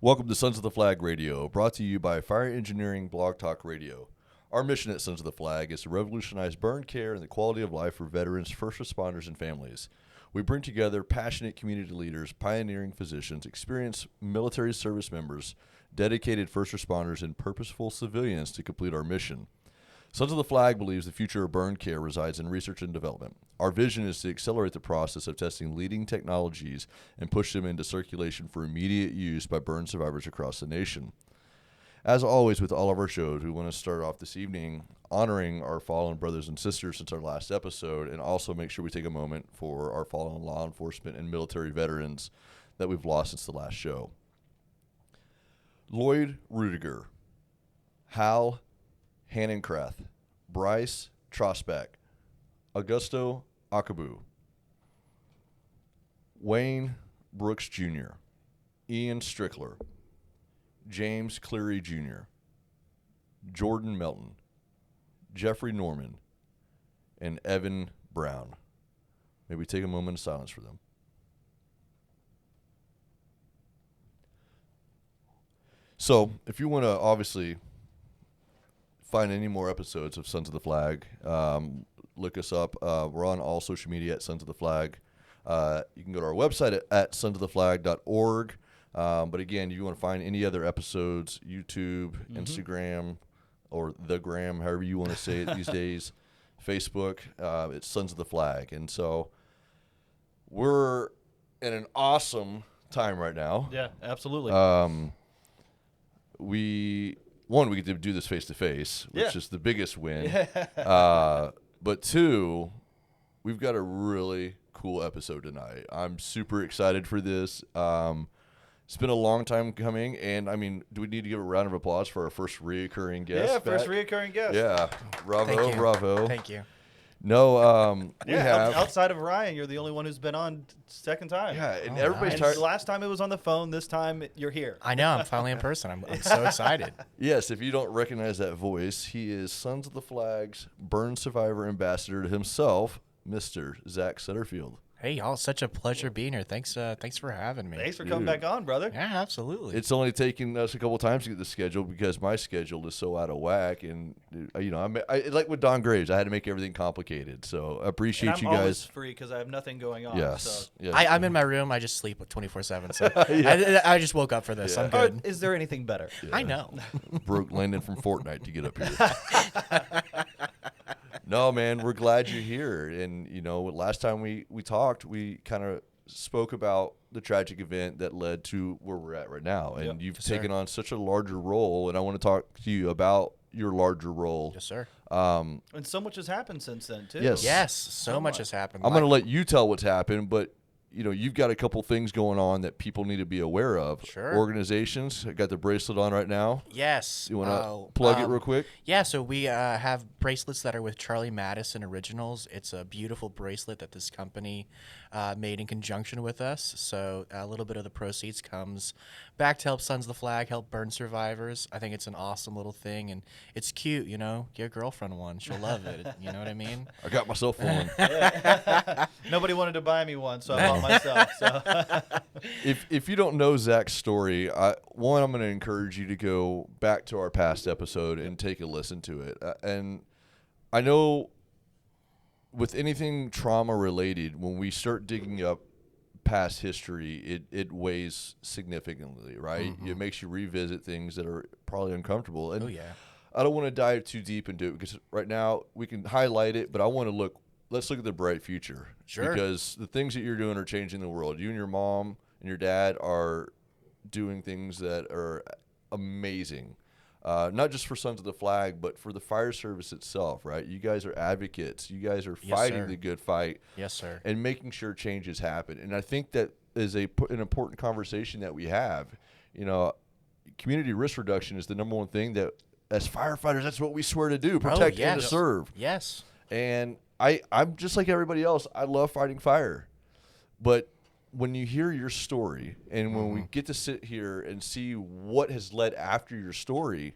Welcome to Sons of the Flag Radio, brought to you by Fire Engineering Blog Talk Radio. Our mission at Sons of the Flag is to revolutionize burn care and the quality of life for veterans, first responders, and families. We bring together passionate community leaders, pioneering physicians, experienced military service members, dedicated first responders, and purposeful civilians to complete our mission. Sons of the Flag believes the future of burn care resides in research and development. Our vision is to accelerate the process of testing leading technologies and push them into circulation for immediate use by burn survivors across the nation. As always with all of our shows, we want to start off this evening honoring our fallen brothers and sisters since our last episode, and also make sure we take a moment for our fallen law enforcement and military veterans that we've lost since the last show. Lloyd Rudiger, Hal Hannenkrath, Bryce Trosbeck, Augusto Akabu, Wayne Brooks Jr., Ian Strickler, James Cleary Jr., Jordan Melton, Jeffrey Norman, and Evan Brown. Maybe take a moment of silence for them. So, if you want to obviously find any more episodes of Sons of the Flag, look us up. We're on all social media at Sons of the Flag. You can go to our website at sonsoftheflag.org. But again, if you want to find any other episodes, YouTube, Instagram, or the gram, however you want to say it these days, Facebook, it's Sons of the Flag. And so we're in an awesome time right now. Yeah, absolutely. We get to do this face-to-face, which is the biggest win. But two, we've got a really cool episode tonight. I'm super excited for this. It's been a long time coming, and, I mean, do we need to give a round of applause for our first reoccurring guest? Yeah, first reoccurring guest. Yeah, bravo. Thank you. No, we have. Outside of Ryan, you're the only one who's been on second time. Yeah, and everybody's And tired. last time it was on the phone. This time you're here. I know. I'm finally in person. I'm so excited. Yes, if you don't recognize that voice, he is Sons of the Flag's burn survivor ambassador himself, Mr. Zach Sutterfield. Hey, y'all. It's such a pleasure being here. Thanks for having me. Thanks for coming back on, brother. Yeah, absolutely. It's only taken us a couple times to get the schedule because my schedule is so out of whack, and I like with Don Graves, I had to make everything complicated. So I appreciate and you I'm guys. always free because I have nothing going on. Yes, So. yes. I'm in my room. I just sleep 24/7. So I just woke up for this. Yeah. I'm good. Is there anything better? Yeah. I know. Broke Landon from Fortnite to get up here. No, man, we're glad you're here. And, last time we talked, we kind of spoke about the tragic event that led to where we're at right now. And you've taken on such a larger role, and I want to talk to you about your larger role. Yes, sir. And so much has happened since then, too. Yes, so much has happened. I'm going to let you tell what's happened, but you've got a couple things going on that people need to be aware of. Sure. Organizations. I got the bracelet on right now. Yes. You want to plug it real quick? Yeah, so we have bracelets that are with Charlie Madison Originals. It's a beautiful bracelet that this company made in conjunction with us. So a little bit of the proceeds comes back to help Sons of the Flag, help burn survivors. I think it's an awesome little thing, and it's cute, Get a girlfriend one. She'll love it. You know what I mean? I got myself one. Nobody wanted to buy me one, so I bought myself. So. If you don't know Zach's story, I'm going to encourage you to go back to our past episode and take a listen to it. And I know with anything trauma related, when we start digging up past history, it weighs significantly, right? Mm-hmm. It makes you revisit things that are probably uncomfortable. And Oh, yeah. I don't want to dive too deep into it because right now we can highlight it, but I want to let's look at the bright future. Sure. Because the things that you're doing are changing the world. You and your mom and your dad are doing things that are amazing. Not just for Sons of the Flag, but for the fire service itself, right? You guys are advocates. You guys are fighting the good fight. Yes, sir. And making sure changes happen. And I think that is an important conversation that we have. Community risk reduction is the number one thing that, as firefighters, that's what we swear to do, protect and to serve. Yes. And I'm just like everybody else. I love fighting fire. But when you hear your story and when we get to sit here and see what has led after your story,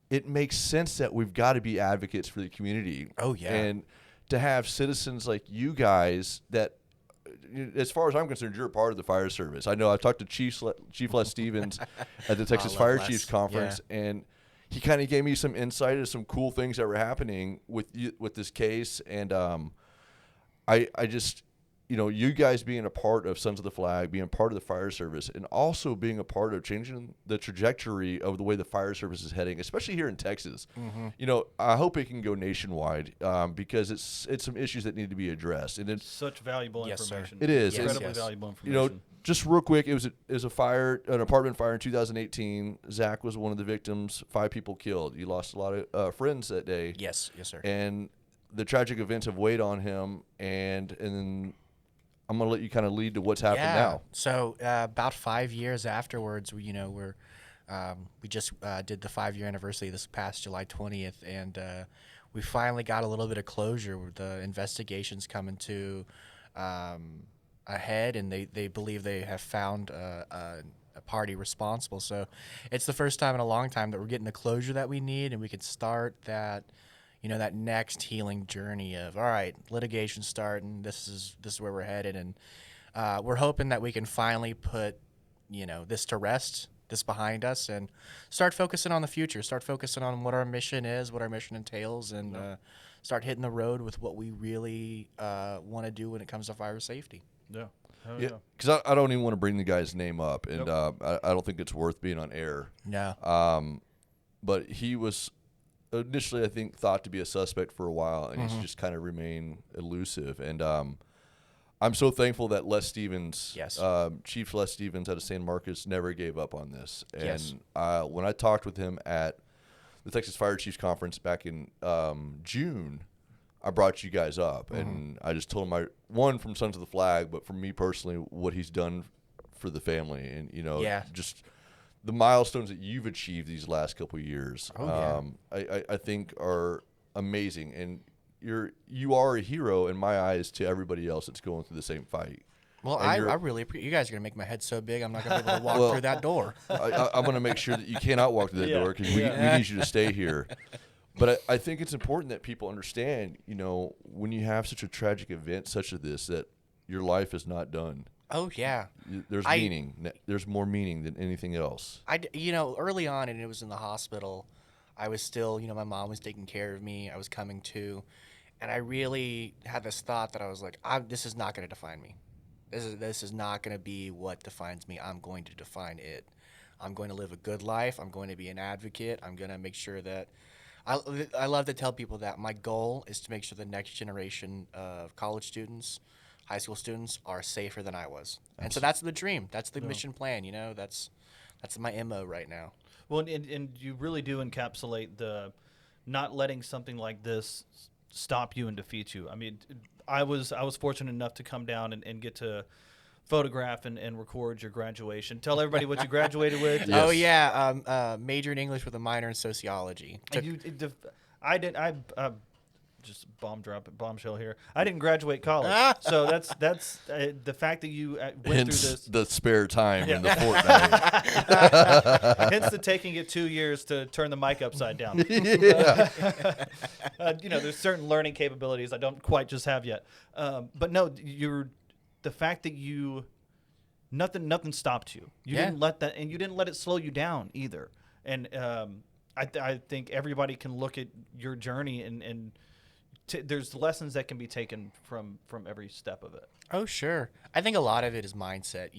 it makes sense that we've got to be advocates for the community. Oh, yeah. And to have citizens like you guys that as far as I'm concerned, you're a part of the fire service. I know I've talked to Chief Les Stevens at the Texas love Fire Les. Chiefs Conference, and he kind of gave me some insight into some cool things that were happening with this case. And I just, you guys being a part of Sons of the Flag, being part of the fire service, and also being a part of changing the trajectory of the way the fire service is heading, especially here in Texas. I hope it can go nationwide because it's some issues that need to be addressed. And it's such valuable Yes, sir. information. It is. Incredibly Yes. valuable information. just real quick, it was an apartment fire in 2018. Zach was one of the victims. 5 people killed. You lost a lot of friends that day. Yes, sir. And the tragic events have weighed on him, and then I'm gonna let you kind of lead to what's happened now. So about 5 years afterwards, we just did the 5-year anniversary this past July 20th, and we finally got a little bit of closure. The investigation's coming to a head, and they believe they have found a party responsible. So it's the first time in a long time that we're getting the closure that we need, and we can start that that next healing journey of, all right, litigation starting, this is where we're headed, and we're hoping that we can finally put this to rest, this behind us, and start focusing on the future, start focusing on what our mission is, what our mission entails, and start hitting the road with what we really want to do when it comes to fire safety. Yeah. Hell Yeah, because I don't even want to bring the guy's name up, and Nope. I don't think it's worth being on air. No. But he was initially, I think, thought to be a suspect for a while, and he's just kind of remained elusive. And I'm so thankful that Les Stevens, Yes. Chief Les Stevens out of San Marcos, never gave up on this. And Yes. When I talked with him at the Texas Fire Chiefs Conference back in June, I brought you guys up, and I just told him one from Sons of the Flag, but for me personally, what he's done for the family, and just the milestones that you've achieved these last couple of years. I think are amazing, and you are a hero in my eyes to everybody else that's going through the same fight. Well, And I you're- really appreciate. You guys are gonna make my head so big, I'm not gonna be able to walk through that door. I'm going to make sure that you cannot walk through that Yeah. door because we need you to stay here. But I think it's important that people understand, when you have such a tragic event such as this, that your life is not done. Oh yeah. There's meaning. There's more meaning than anything else. Early on, and it was in the hospital, I was still, my mom was taking care of me. I was coming to, and I really had this thought that I was like, this is not going to define me. This is not going to be what defines me. I'm going to define it. I'm going to live a good life. I'm going to be an advocate. I'm going to make sure that I love to tell people that my goal is to make sure the next generation of college students, high school students, are safer than I was. And so that's the dream. That's the mission plan. That's my MO right now. Well, and you really do encapsulate the not letting something like this stop you and defeat you. I mean, I was fortunate enough to come down and get to photograph and record your graduation. Tell everybody what you graduated with. Oh yeah, major in English with a minor in sociology. I just bombshell here. I didn't graduate college, so that's the fact that you went through Hence this. the spare time in the fortnight. Hence the taking it 2 years to turn the mic upside down. Yeah. There's certain learning capabilities I don't quite just have yet. But no, the fact that nothing stopped you. You didn't let that, and you didn't let it slow you down either. And I think everybody can look at your journey and there's lessons that can be taken from every step of it. Oh, sure. I think a lot of it is mindset,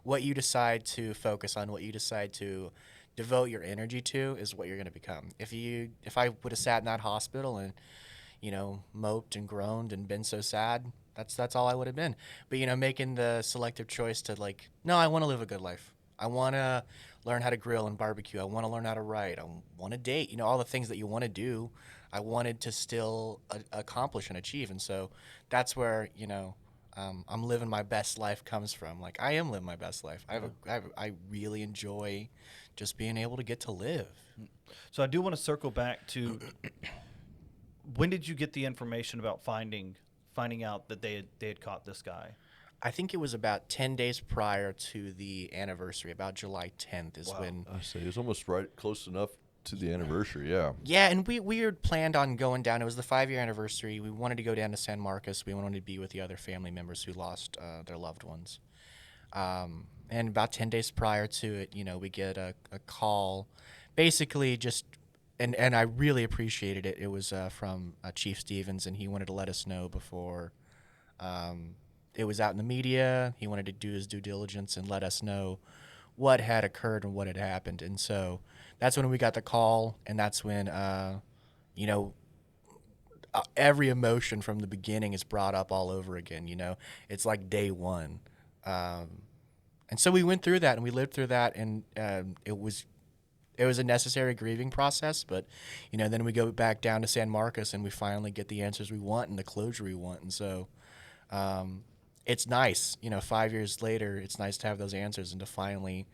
what you decide to focus on, what you decide to devote your energy to is what you're going to become. If I would have sat in that hospital and, moped and groaned and been so sad, that's all I would have been. But, making the selective choice to no, I want to live a good life. I want to learn how to grill and barbecue. I want to learn how to write. I want to date, all the things that you want to do. I wanted to still accomplish and achieve. And so that's where, I'm living my best life comes from. I am living my best life. I really enjoy just being able to get to live. So I do want to circle back to when did you get the information about finding out that they had caught this guy? I think it was about 10 days prior to the anniversary, about July 10th is when. I say it was almost close enough to the anniversary. Yeah. Yeah, and we had planned on going down. It was the 5-year anniversary. We wanted to go down to San Marcos. We wanted to be with the other family members who lost their loved ones. And about 10 days prior to it, we get a call, basically just, and I really appreciated it. It was from Chief Stevens, and he wanted to let us know before it was out in the media. He wanted to do his due diligence and let us know what had occurred and what had happened. And so that's when we got the call, and that's when, every emotion from the beginning is brought up all over again. It's like day one. And so we went through that, and we lived through that, and it was a necessary grieving process. But then we go back down to San Marcos, and we finally get the answers we want and the closure we want. And so it's nice, 5 years later, it's nice to have those answers and to finally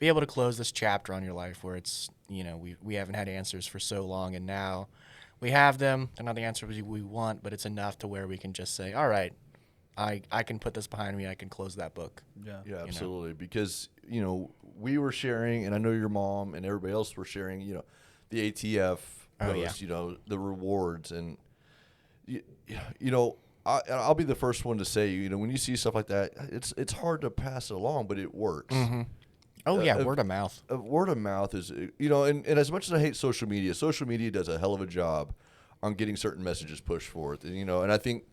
be able to close this chapter on your life where it's, we haven't had answers for so long, and now we have them. They're not the answers we want, but it's enough to where we can just say, all right, I can put this behind me. I can close that book. Yeah, absolutely. Because, we were sharing, and I know your mom and everybody else were sharing, the ATF, the rewards. And, I'll be the first one to say, when you see stuff like that, it's hard to pass it along, but it works. Mm-hmm. Oh, yeah, word of mouth. Word of mouth is, and as much as I hate social media does a hell of a job on getting certain messages pushed forth. And, and I think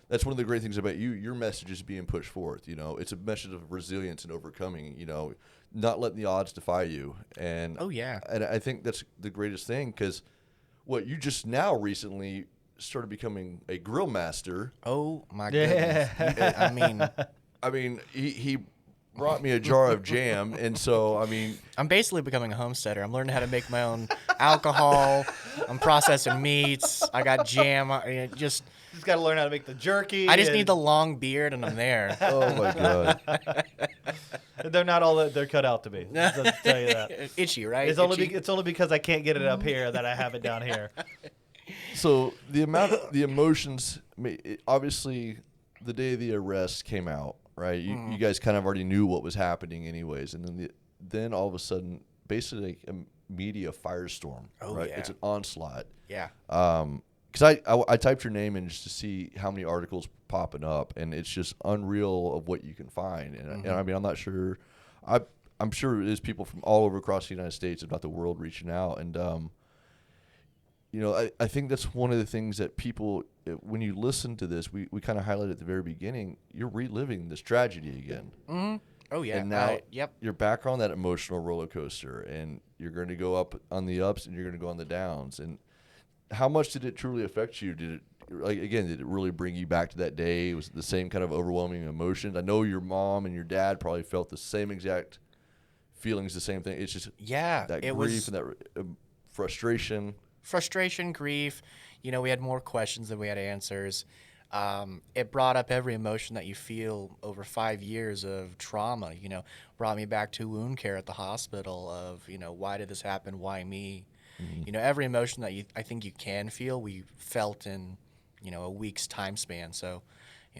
that's one of the great things about you. Your message is being pushed forth. It's a message of resilience and overcoming, not letting the odds defy you. And oh, yeah. And I think that's the greatest thing, because you just now recently started becoming a grill master. Oh, my goodness. I mean, he brought me a jar of jam, and so I'm basically becoming a homesteader. I'm learning how to make my own alcohol. I'm processing meats. I got jam. Just got to learn how to make the jerky. I just need the long beard, and I'm there. Oh my god. They're not all that they're cut out to be. I'll tell you that. Itchy, right? It's only because I can't get it up here that I have it down here. So the emotions, obviously, the day of the arrest came out, right? You guys kind of already knew what was happening, anyways, and then all of a sudden, basically, a media firestorm. Oh, right? yeah. It's an onslaught. Yeah. Because I typed your name in just to see how many articles popping up, and it's just unreal of what you can find. And, and I'm not sure. I'm sure it is people from all over across the United States, if not the world, reaching out. And I think that's one of the things that people, when you listen to this, we kind of highlighted at the very beginning. You're reliving this tragedy again. Mm-hmm. Oh yeah. And now yep. you're back on that emotional roller coaster, and you're going to go up on the ups, and you're going to go on the downs. And how much did it truly affect you? Did it really bring you back to that day? Was it the same kind of overwhelming emotions? I know your mom and your dad probably felt the same exact feelings, the same thing. It's just that grief and that frustration. Frustration, grief. We had more questions than we had answers. It brought up every emotion that you feel over 5 years of trauma. Brought me back to wound care at the hospital of, why did this happen? Why me? Mm-hmm. Every emotion that I think you can feel, we felt in, a week's time span. So,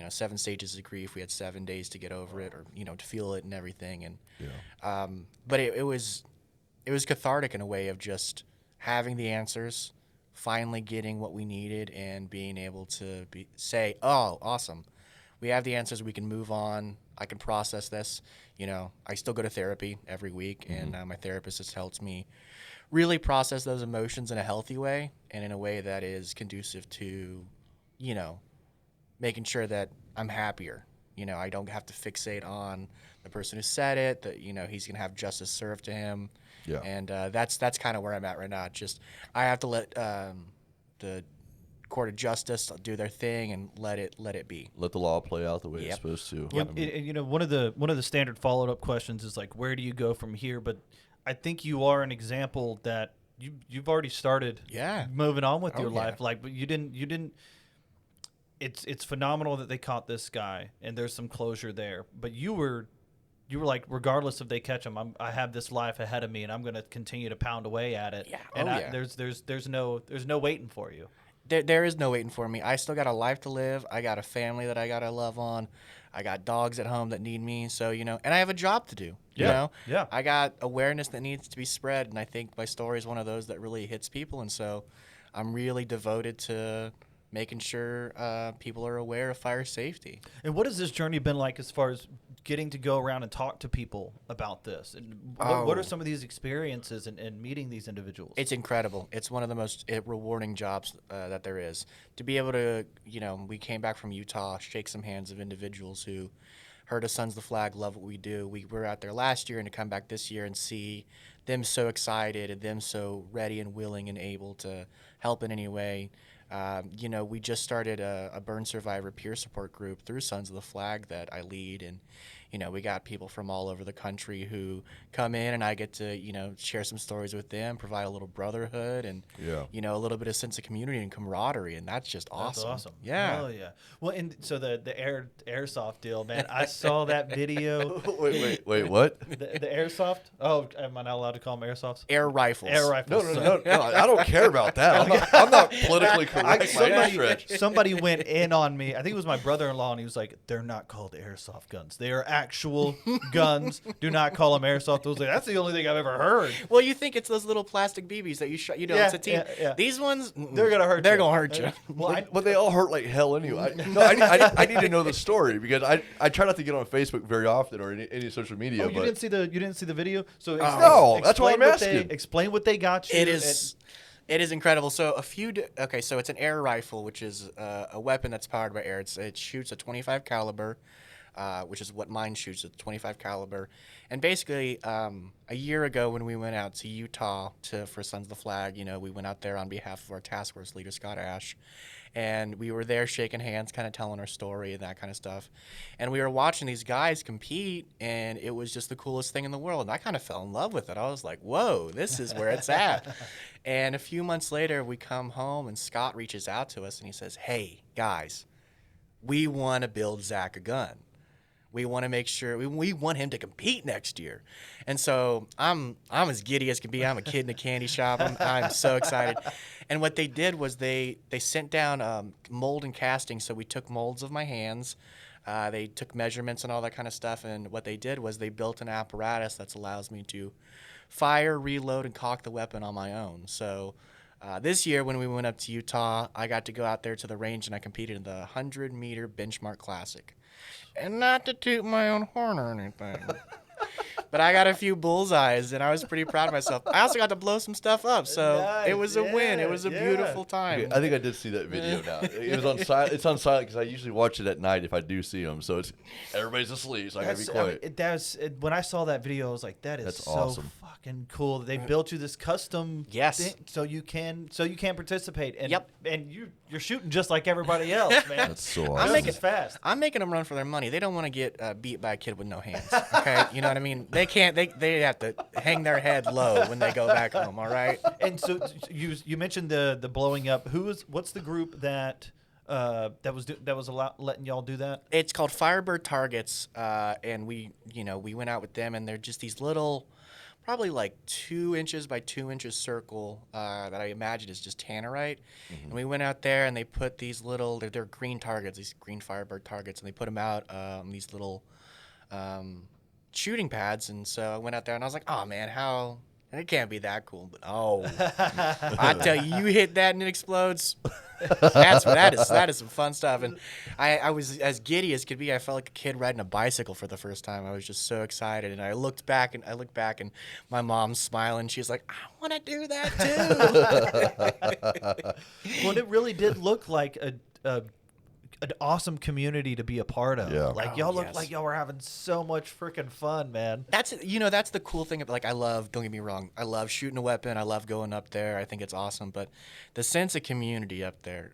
7 stages of grief. We had 7 days to get over it, or to feel it and everything. And but it was cathartic in a way of just having the answers, finally getting what we needed, and being able to say, oh, awesome, we have the answers, we can move on, I can process this. I still go to therapy every week, and my therapist has helped me really process those emotions in a healthy way, and in a way that is conducive to, making sure that I'm happier. I don't have to fixate on the person who said it, that, he's going to have justice served to him. Yeah. And that's kind of where I'm at right now. Just I have to let the court of justice do their thing and let it be. Let the law play out the way it's supposed to. Yep. One of the standard follow-up questions is like, where do you go from here? But I think you are an example that you've already started moving on with your life. Like, but you didn't. It's phenomenal that they caught this guy and there's some closure there. But you were like, regardless if they catch him, I have this life ahead of me, and I'm going to continue to pound away at it. Yeah. And there's no waiting for you. There is no waiting for me. I still got a life to live. I got a family that I got to love on. I got dogs at home that need me. So, you know, and I have a job to do. You Yeah. know, Yeah. I got awareness that needs to be spread. And I think my story is one of those that really hits people. And so I'm really devoted to making sure people are aware of fire safety. And what has this journey been like as far as getting to go around and talk to people about this? And what are some of these experiences and meeting these individuals? It's incredible. It's one of the most rewarding jobs that there is. To be able to, you know, we came back from Utah, shake some hands of individuals who heard of Sons of the Flag, love what we do. We were out there last year, and to come back this year and see them so excited and them so ready and willing and able to help in any way. You know, we just started a burn survivor peer support group through Sons of the Flag that I lead, and you know, we got people from all over the country who come in, and I get to, you know, share some stories with them, provide a little brotherhood, and you know, a little bit of sense of community and camaraderie, and that's just awesome. That's awesome. Yeah. Oh yeah. Well, and so the airsoft deal, man. I saw that video. Wait, what? The airsoft. Oh, am I not allowed to call them airsoft? Air rifles. Air rifles. No, I don't care about that. I'm not politically correct by any stretch. Somebody went in on me. I think it was my brother-in-law, and he was like, "They're not called airsoft guns. They are actual guns. Do not call them airsoft." I was like, "That's the only thing I've ever heard." Well, you think it's those little plastic BBs that you shot. You know, it's a team. Yeah. These ones, They're gonna hurt. They're gonna hurt you. Well, But they all hurt like hell anyway. I need to know the story because I try not to get on Facebook very often or any social media. oh, you but didn't see the video? So No, that's why I'm asking. Explain what they got you. It is incredible. So so it's an air rifle, which is a weapon that's powered by air. It shoots a 25 caliber, which is what mine shoots, a 25 caliber. And basically, a year ago when we went out to Utah for Sons of the Flag, you know, we went out there on behalf of our task force leader, Scott Ash. And we were there shaking hands, kind of telling our story and that kind of stuff. And we were watching these guys compete, and it was just the coolest thing in the world. And I kind of fell in love with it. I was like, whoa, this is where it's at. And a few months later, we come home, and Scott reaches out to us, and he says, hey, guys, we want to build Zach a gun. We want to make sure we want him to compete next year. And so I'm as giddy as can be. I'm a kid in a candy shop. I'm so excited. And what they did was they sent down mold and casting. So we took molds of my hands. They took measurements and all that kind of stuff. And what they did was they built an apparatus that allows me to fire, reload, and cock the weapon on my own. So this year when we went up to Utah, I got to go out there to the range and I competed in the 100-meter benchmark classic. And not to toot my own horn or anything, but I got a few bullseyes, and I was pretty proud of myself. I also got to blow some stuff up, so Nice. it was a win. It was a beautiful time. Okay, I think I did see that video now. It was on silent. It's on silent because I usually watch it at night if I do see them. So it's everybody's asleep, so I gotta be quiet. When I saw that video, I was like, "That is That's so awesome. fucking cool." They built you this custom thing so you can participate. And and you're shooting just like everybody else, man. That's so awesome. This is fast. I'm making them run for their money. They don't want to get beat by a kid with no hands. Okay, you know what I mean? They can't. They have to hang their head low when they go back home. All right. And so you mentioned the blowing up. What's the group that was letting y'all do that? It's called Firebird Targets, and we went out with them, and they're just these little, probably like 2 inches by 2 inches circle that I imagine is just tannerite. Mm-hmm. And we went out there, and they put these little, they're green targets, these green Firebird targets, and they put them out these little shooting pads. And so I went out there, and I was like, oh man, how. And it can't be that cool, but I tell you, you hit that and it explodes. That is some fun stuff. And I was as giddy as could be. I felt like a kid riding a bicycle for the first time. I was just so excited. And I looked back and my mom's smiling. She's like, I want to do that too. Well, it really did look like an awesome community to be a part of. Yeah. Like y'all looked like y'all were having so much freaking fun, man. That's the cool thing. Like don't get me wrong, I love shooting a weapon. I love going up there. I think it's awesome. But the sense of community up there,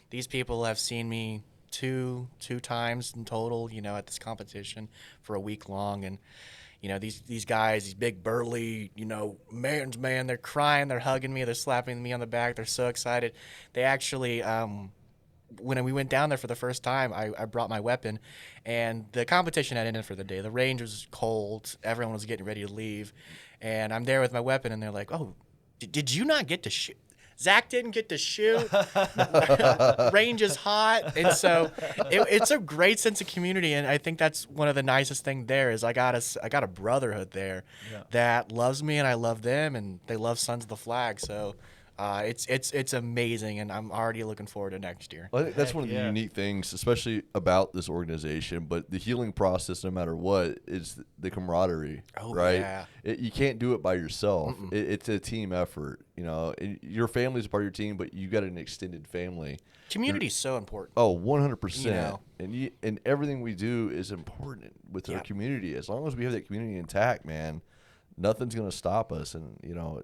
these people have seen me two times in total, at this competition for a week long. And, these guys, these big burly, man, they're crying, they're hugging me, they're slapping me on the back. They're so excited. They actually, when we went down there for the first time, I brought my weapon, and the competition had ended for the day. The range was cold. Everyone was getting ready to leave, and I'm there with my weapon, and they're like, oh, did you not get to shoot? Zach didn't get to shoot. Range is hot. And so it's a great sense of community. And I think that's one of the nicest thing there is I got a brotherhood there that loves me and I love them and they love Sons of the Flag. So it's amazing, and I'm already looking forward to next year. Well, I think that's one of the unique things, especially about this organization. But the healing process, no matter what, is the camaraderie, right? Yeah. You can't do it by yourself. It's a team effort. You know, your family's a part of your team, but you got an extended family. Community is so important. Oh, 100%. You know. And everything we do is important with our community. As long as we have that community intact, man, nothing's going to stop us. And you know,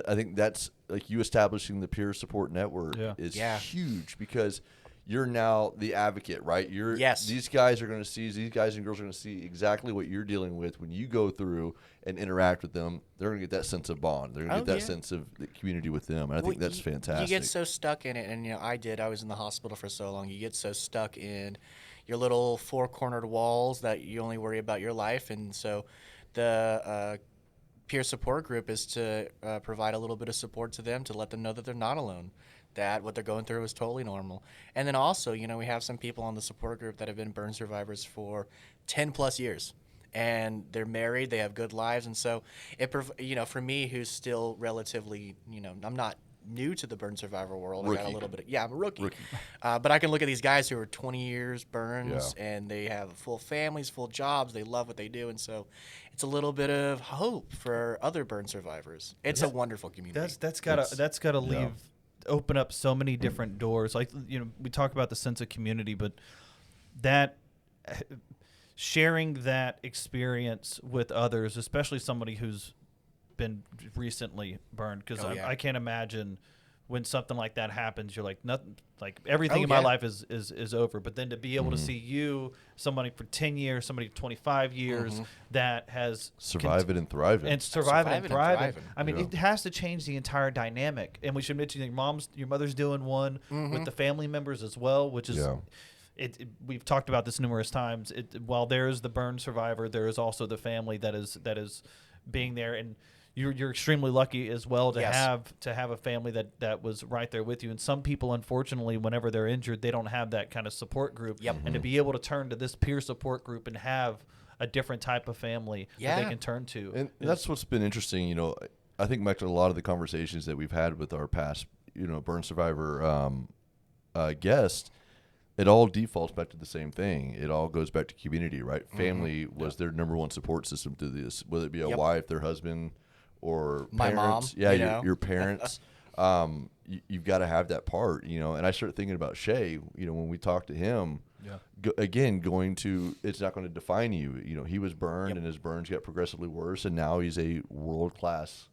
I think that's like you establishing the peer support network is huge because you're now the advocate, right? These guys are going to see, these guys and girls are going to see exactly what you're dealing with when you go through and interact with them. They're going to get that sense of bond. They're going to get that sense of the community with them. And I think that's fantastic. You get so stuck in it, and you know, I was in the hospital for so long. You get so stuck in your little four-cornered walls that you only worry about your life, and so the peer support group is to provide a little bit of support to them to let them know that they're not alone, that what they're going through is totally normal. And then also, you know, we have some people on the support group that have been burn survivors for 10 plus years, and they're married, they have good lives. And so you know, for me, who's still relatively, you know, I'm not new to the burn survivor world. Rookie. I got a little bit I'm a rookie. But I can look at these guys who are 20 years burns and they have full families, full jobs, they love what they do, and so it's a little bit of hope for other burn survivors. It's a wonderful community. That's gotta open up so many different doors. Like, you know, we talk about the sense of community, but that sharing that experience with others, especially somebody who's been recently burned, because I can't imagine when something like that happens, you're like, nothing, like everything in my life is over. But then to be able to see you, somebody for 10 years, somebody 25 years that has surviving and thriving. And surviving and thriving. I mean, it has to change the entire dynamic. And we should mention your mother's doing one with the family members as well, which is we've talked about this numerous times. While there is the burn survivor, there is also the family that is being there, and you're extremely lucky as well to have a family that was right there with you. And some people, unfortunately, whenever they're injured, they don't have that kind of support group. And to be able to turn to this peer support group and have a different type of family that they can turn to. And that's what's been interesting. You know, I think back to a lot of the conversations that we've had with our past, you know, burn survivor guests. It all defaults back to the same thing. It all goes back to community, right? Family was their number one support system through this, whether it be a wife, their husband, or my parents. mom. Your parents. You've got to have that part, you know. And I started thinking about Shay, you know, when we talked to him. It's not going to define you. You know, he was burned and his burns got progressively worse, and now he's a world-class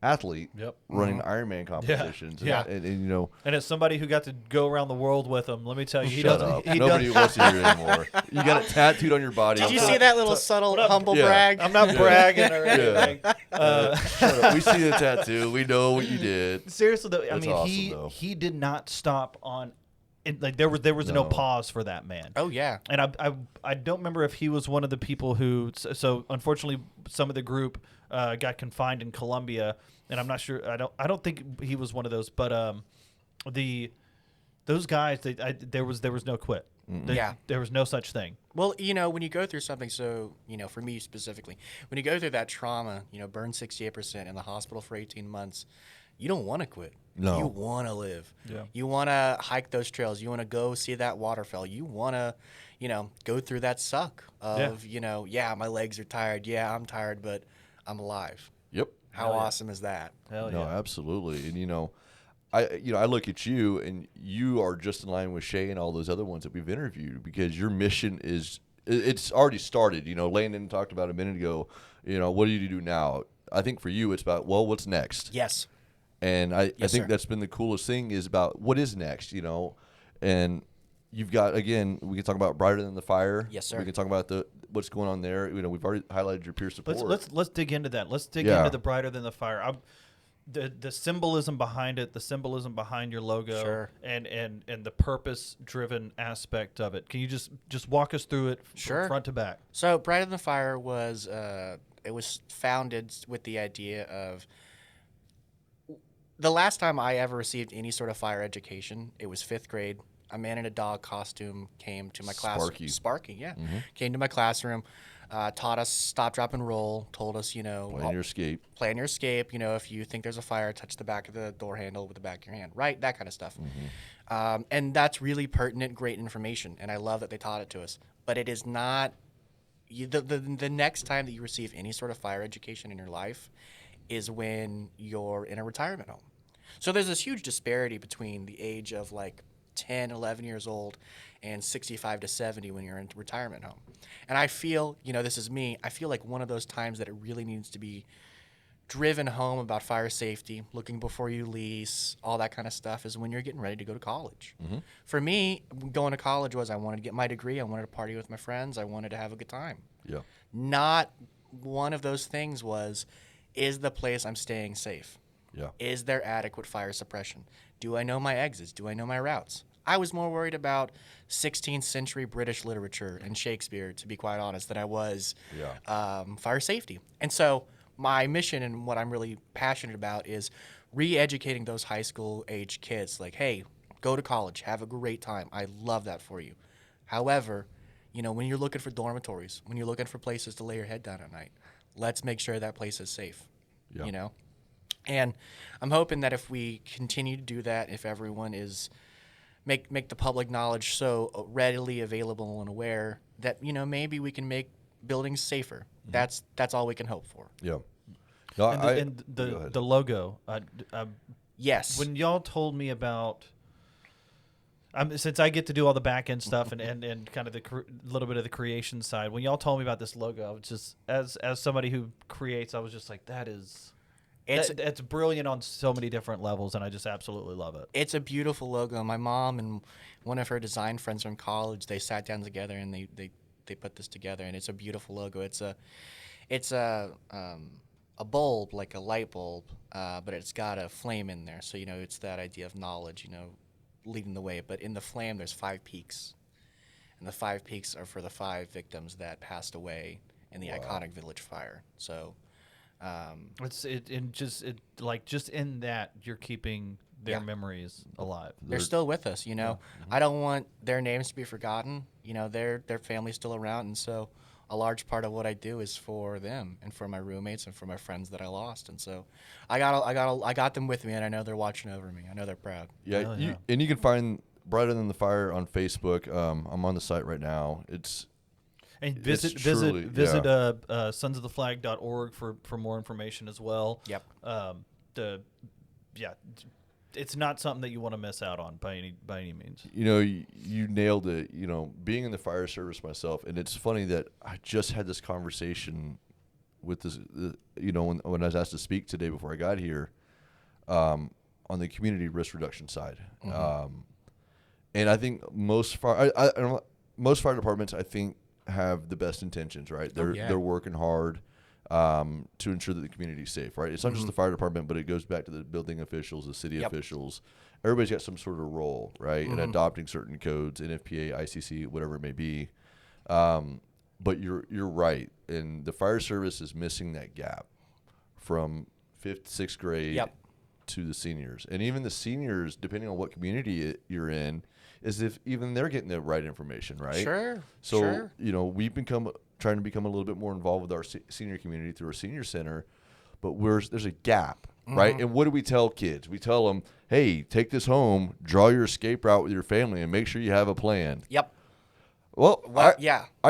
athlete running Ironman competitions. And you know, and as somebody who got to go around the world with him, let me tell you, shut up. Nobody wants to hear it anymore. You got it tattooed on your body. Did you see that little subtle humble brag? I'm not bragging or anything. Shut up. We see the tattoo. We know what you did. Seriously, though, That's awesome, he did not stop on. Like there was no pause for that man. Oh yeah. And I don't remember if he was one of the people who. So unfortunately, some of the group got confined in Colombia, and I'm not sure. I don't think he was one of those. But those guys, there was no quit. There was no such thing. Well, you know, when you go through something, so, you know, for me specifically, when you go through that trauma, you know, burn 68% in the hospital for 18 months, you don't want to quit. No. You want to live. Yeah. You want to hike those trails. You want to go see that waterfall. You want to, you know, go through that suck of, you know, my legs are tired. Yeah, I'm tired, but I'm alive. Yep. How awesome is that? Hell No, yeah. absolutely. And, you know, I look at you, and you are just in line with Shay and all those other ones that we've interviewed, because your mission it's already started. You know, Landon talked about a minute ago, you know, what do you do now? I think for you, it's about, well, what's next? Yes. And I think sir. that's been the coolest thing, is about what is next, you know. And you've got, again, we can talk about Brighter Than the Fire. Yes, sir. We can talk about what's going on there. You know, we've already highlighted your peer support. Let's dig into that. Let's dig into the Brighter Than the Fire. The symbolism behind it, the symbolism behind your logo, and the purpose driven aspect of it. Can you just walk us through it from front to back? So Brighter Than the Fire was it was founded with the idea of The last time I ever received any sort of fire education, it was 5th grade. A man in a dog costume came to my class. Sparky, yeah. Came to my classroom, taught us stop, drop, and roll, told us, Plan your escape. Plan your escape. If you think there's a fire, touch the back of the door handle with the back of your hand, right? That kind of stuff. And that's really pertinent, great information, and I love that they taught it to us. But it is not the next time that you receive any sort of fire education in your life is when you're in a retirement home. So there's this huge disparity between the age of like 10, 11 years old and 65 to 70 when you're in a retirement home. And I feel, this is me, I feel like one of those times that it really needs to be driven home about fire safety, looking before you lease, all that kind of stuff is when you're getting ready to go to college. For me, going to college was I wanted to get my degree, I wanted to party with my friends, I wanted to have a good time. Yeah. Not one of those things was, is the place I'm staying safe? Yeah. Is there adequate fire suppression? Do I know my exits? Do I know my routes? I was more worried about 16th century British literature and Shakespeare, to be quite honest, than I was fire safety. And so my mission and what I'm really passionate about is re-educating those high school age kids. Like, hey, go to college, have a great time. I love that for you. However, when you're looking for dormitories, when you're looking for places to lay your head down at night, let's make sure that place is safe. Yeah. And I'm hoping that if we continue to do that, if everyone is make the public knowledge so readily available and aware that maybe we can make buildings safer. That's all we can hope for. Yeah. No, And the logo. Yes. When y'all told me about, since I get to do all the back end stuff and kind of the little bit of the creation side, when y'all told me about this logo, I was just as somebody who creates, I was just like, it's brilliant on so many different levels, and I just absolutely love it. It's a beautiful logo. My mom and one of her design friends from college, they sat down together and they put this together, and it's a beautiful logo. It's a bulb, like a light bulb, but it's got a flame in there. So it's that idea of knowledge, leading the way. But in the flame, there's 5 peaks, and the 5 peaks are for the 5 victims that passed away in the iconic village fire. So. Just in that you're keeping their memories alive. They're still with us, I don't want their names to be forgotten. Their family's still around, and so a large part of what I do is for them and for my roommates and for my friends that I lost. And so I got them with me, and I know they're watching over me. I know they're proud. Yeah, and you can find Brighter Than the Fire on Facebook. I'm on the site right now. And visit sonsoftheflag.org for more information as well. Yep. It's not something that you want to miss out on by any means. You nailed it. Being in the fire service myself, and it's funny that I just had this conversation with this. When I was asked to speak today before I got here, on the community risk reduction side, and I think most fire departments, I think, have the best intentions, right? They're working hard to ensure that the community is safe, right? It's not just the fire department, but it goes back to the building officials, the city officials. Everybody's got some sort of role, right? In adopting certain codes, NFPA, ICC, whatever it may be. But you're right, and the fire service is missing that gap from 5th, 6th grade to the seniors, and even the seniors, depending on what community you're in, is if even they're getting the right information, right? Sure. So, we've trying to become a little bit more involved with our senior community through our senior center, but there's a gap, right? And what do we tell kids? We tell them, hey, take this home, draw your escape route with your family, and make sure you have a plan. Yep. Well, I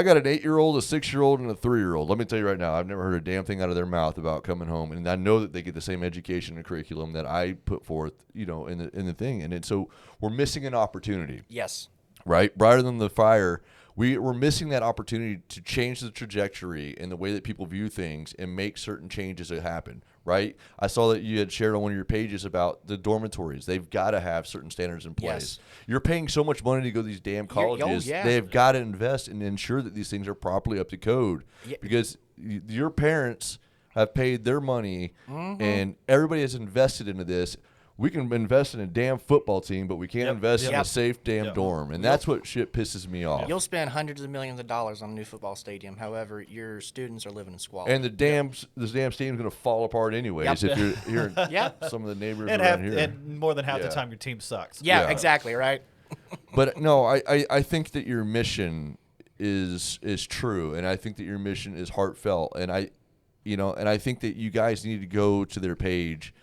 got an 8-year-old, a 6-year-old, and a 3-year-old. Let me tell you right now, I've never heard a damn thing out of their mouth about coming home, and I know that they get the same education and curriculum that I put forth, in the thing, and so we're missing an opportunity. Yes. Right, Brighter Than the Fire. We're missing that opportunity to change the trajectory and the way that people view things and make certain changes that happen, right? I saw that you had shared on one of your pages about the dormitories. They've got to have certain standards in place. Yes. You're paying so much money to go to these damn colleges. They've got to invest and ensure that these things are properly up to code because your parents have paid their money and everybody has invested into this. We can invest in a damn football team, but we can't invest in Yep. a safe damn Yep. dorm. And that's what shit pisses me off. You'll spend hundreds of millions of dollars on a new football stadium. However, your students are living in squalor. And this damn stadium's going to fall apart anyways Yep. if you're hearing Yep. some of the neighbors And, around here. and more than half the Yeah. time, your team sucks. yeah, Yeah. exactly, right? But no, I think that your mission is true, and I think that your mission is heartfelt, and I think that you guys need to go to their page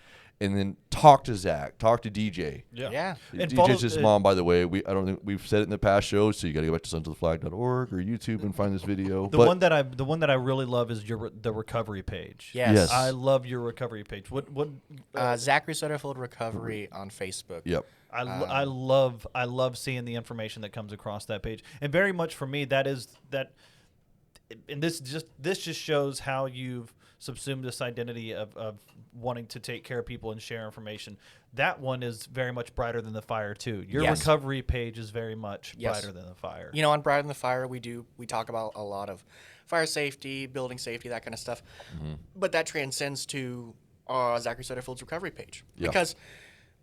and then talk to Zach, talk to DJ. Yeah. And DJ's follow- his mom, by the way. I don't think we've said it in the past shows, so you got to go back to sonsoftheflag.org or YouTube and find this video. The one that I really love is the recovery page. Yes. I love your recovery page. What Zachary Sutterfield Recovery on Facebook. Yep. I love seeing the information that comes across that page, and very much for me that. And this just shows how you've subsumed this identity of wanting to take care of people and share information. That one is very much brighter than the fire too. Your Yes. recovery page is very much Yes. brighter than the fire. You know, on Brighter Than the Fire, we talk about a lot of fire safety, building safety, that kind of stuff. But that transcends to Zachary Sutterfield's recovery page. Yeah. Because,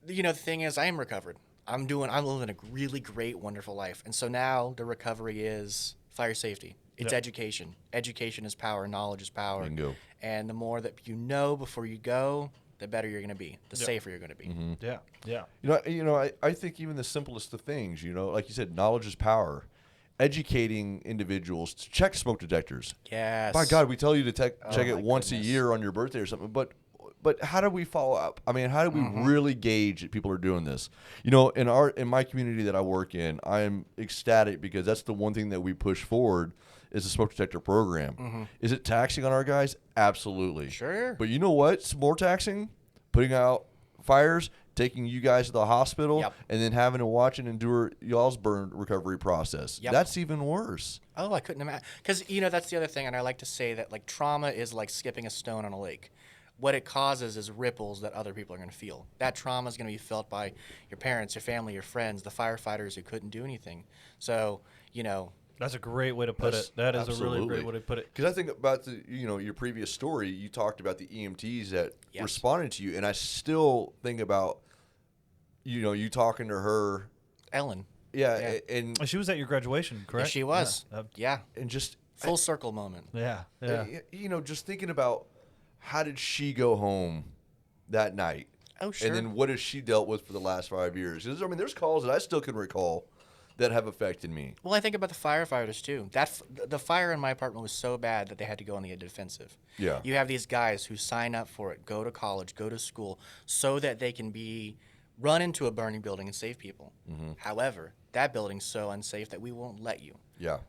the thing is, I am recovered. I'm living a really great, wonderful life. And so now the recovery is fire safety. It's Yep. education. Education is power. Knowledge is power. Bingo. And the more that you know before you go, the better you're going to be. The safer you're going to be. Yeah. I think even the simplest of things, like you said, knowledge is power. Educating individuals to check smoke detectors. Yes. By God, we tell you to check my it once goodness. a year on your birthday or something, but how do we follow up? I mean, how do we really gauge that people are doing this? In my community that I work in, I am ecstatic because that's the one thing that we push forward is the smoke detector program. Is it taxing on our guys? Absolutely. Sure. But you know what's more taxing? Putting out fires, taking you guys to the hospital, Yep. and then having to watch and endure y'all's burn recovery process. Yep. That's even worse. Oh, I couldn't imagine. Because, that's the other thing, and I like to say that, like, trauma is like skipping a stone on a lake. What it causes is ripples that other people are going to feel. That trauma is going to be felt by your parents, your family, your friends, the firefighters who couldn't do anything. So, That's a great way to put it. That is a really Absolutely. great way to put it. Because I think about your previous story, you talked about the EMTs that Yes. responded to you, and I still think about, you talking to her. Ellen. Yeah, and She was at your graduation, correct? She was. Yeah. Yeah. and just Full circle moment. Yeah. just thinking about how did she go home that night, Oh, sure. and then what has she dealt with for the last 5 years? 'Cause, there's calls that I still can recall that have affected me. Well, I think about the firefighters too. The fire in my apartment was so bad that they had to go on the defensive. Yeah. You have these guys who sign up for it, go to college, go to school, so that they can run into a burning building and save people. However, that building's so unsafe that we won't let you. Yeah.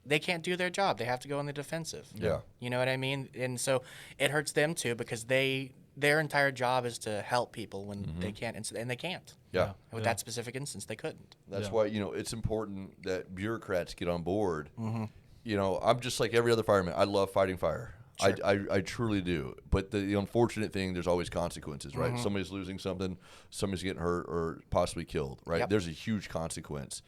They can't do their job. They have to go on the defensive. Yeah. You know what I mean? And so it hurts them too because their entire job is to help people when they can't, and they can't. Yeah. With that specific instance, they couldn't. That's Yeah. why, it's important that bureaucrats get on board. I'm just like every other fireman. I love fighting fire. Sure. I truly do. But the unfortunate thing, there's always consequences, right? Somebody's losing something, somebody's getting hurt or possibly killed, right? Yep. There's a huge consequence.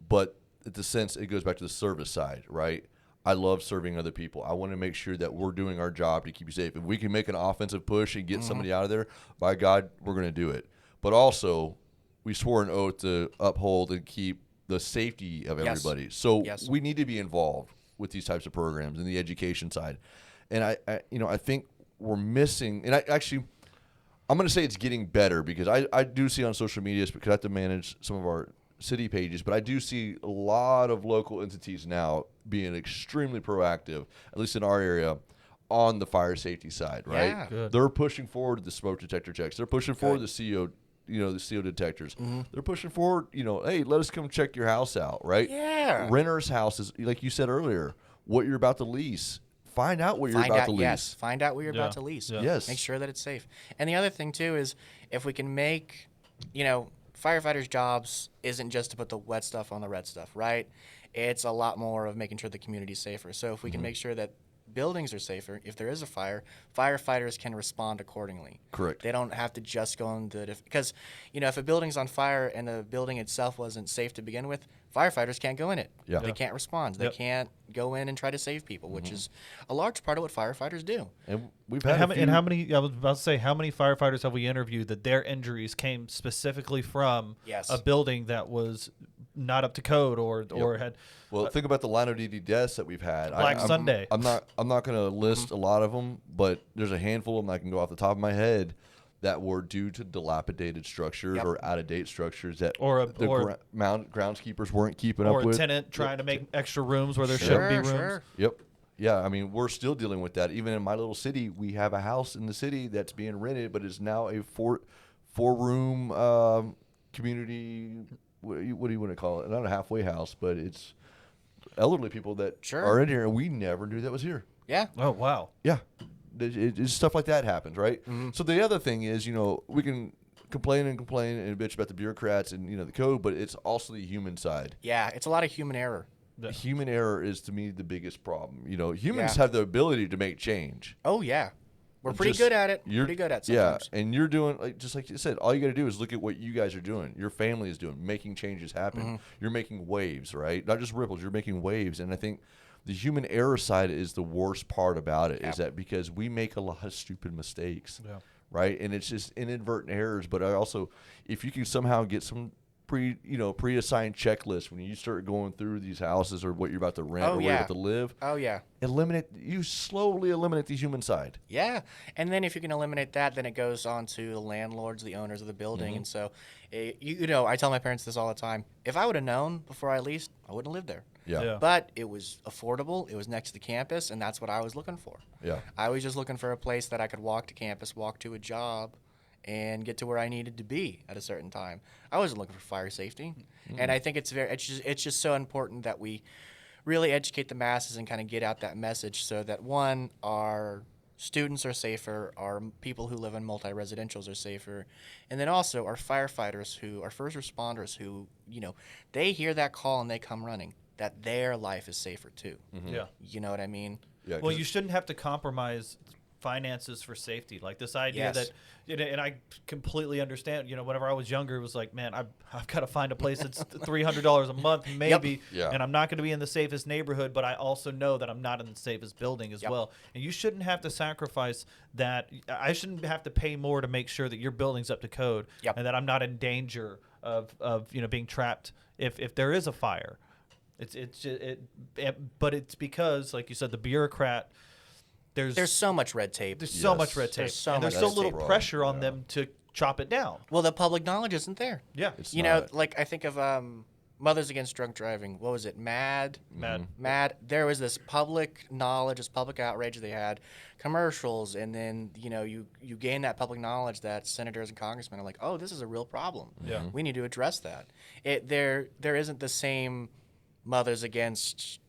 But in the sense, it goes back to the service side, right? I love serving other people. I want to make sure that we're doing our job to keep you safe. If we can make an offensive push and get somebody out of there, by God, we're going to do it. But also, we swore an oath to uphold and keep the safety of Yes. everybody. So Yes. we need to be involved with these types of programs and the education side. And I think we're missing. And I'm going to say it's getting better because I do see on social media because I have to manage some of our city pages, but I do see a lot of local entities now being extremely proactive, at least in our area, on the fire safety side, right? Yeah. Good. They're pushing forward the smoke detector checks. They're pushing forward the CO, the CO detectors. They're pushing forward, hey, let us come check your house out, right? Yeah. Renters' houses, like you said earlier, what you're about to lease. Find out what you're about to lease. Yes, find out what you're Yeah. about to lease. Yeah. Yes. Make sure that it's safe. And the other thing too is if we can make, firefighters' jobs isn't just to put the wet stuff on the red stuff, right? It's a lot more of making sure the community's safer. So if we can make sure that buildings are safer, if there is a fire, firefighters can respond accordingly. Correct. They don't have to just go into because, if a building's on fire and the building itself wasn't safe to begin with, firefighters can't go in it. Yeah. They can't respond. They can't go in and try to save people, which is a large part of what firefighters do. And we've had how many? I was about to say, how many firefighters have we interviewed that their injuries came specifically from a building that was not up to code or had. Well, think about the line of duty deaths that we've had. Black Sunday. I'm not going to list a lot of them, but there's a handful of them I can go off the top of my head that were due to dilapidated structures or out of date structures that groundskeepers weren't keeping up with. Or a tenant trying to make extra rooms where there shouldn't be rooms. Sure. Yep. Yeah, I mean, we're still dealing with that. Even in my little city, we have a house in the city that's being rented, but it's now a four-room community. What do you want to call it? Not a halfway house, but it's elderly people that are in here, and we never knew that was here. Yeah. Oh, wow. Yeah. It's stuff like that happens, right? So the other thing is, we can complain and bitch about the bureaucrats and, the code, but it's also the human side. Yeah, it's a lot of human error. Human error is, to me, the biggest problem. Humans have the ability to make change. Oh, yeah. We're pretty good at it. You're pretty good at it sometimes. Yeah, and you're doing, just like you said, all you got to do is look at what you guys are doing, your family is doing, making changes happen. You're making waves, right? Not just ripples, you're making waves. And I think the human error side is the worst part about it, is that because we make a lot of stupid mistakes, right? And it's just inadvertent errors. But I also, if you can somehow get some pre-assigned checklist when you start going through these houses or what you're about to rent or where you're about to live. Oh, yeah. You slowly eliminate the human side. Yeah. And then if you can eliminate that, then it goes on to the landlords, the owners of the building. And so, I tell my parents this all the time. If I would have known before I leased, I wouldn't have lived there. Yeah. But it was affordable. It was next to the campus, and that's what I was looking for. Yeah. I was just looking for a place that I could walk to campus, walk to a job, and get to where I needed to be at a certain time. I wasn't looking for fire safety. And I think it's just so important that we really educate the masses and kind of get out that message so that, one, our students are safer, our people who live in multi-residentials are safer, and then also our firefighters our first responders who, they hear that call and they come running, that their life is safer too. Yeah. You know what I mean? Yeah. Well, you shouldn't have to compromise finances for safety. Like this idea that, and I completely understand, whenever I was younger, it was like, man, I've got to find a place that's $300 a month, maybe, and I'm not going to be in the safest neighborhood, but I also know that I'm not in the safest building as well. And you shouldn't have to sacrifice that. I shouldn't have to pay more to make sure that your building's up to code and that I'm not in danger of being trapped if there is a fire. But it's because, like you said, the bureaucrat. There's so much red tape. There's so much red tape. There's so little pressure on them to chop it down. Well, the public knowledge isn't there. Yeah. Like I think of Mothers Against Drunk Driving. What was it? MAD. There was this public knowledge, this public outrage they had, commercials, and then you gain that public knowledge that senators and congressmen are like, oh, this is a real problem. Yeah. We need to address that. There isn't the same Mothers Against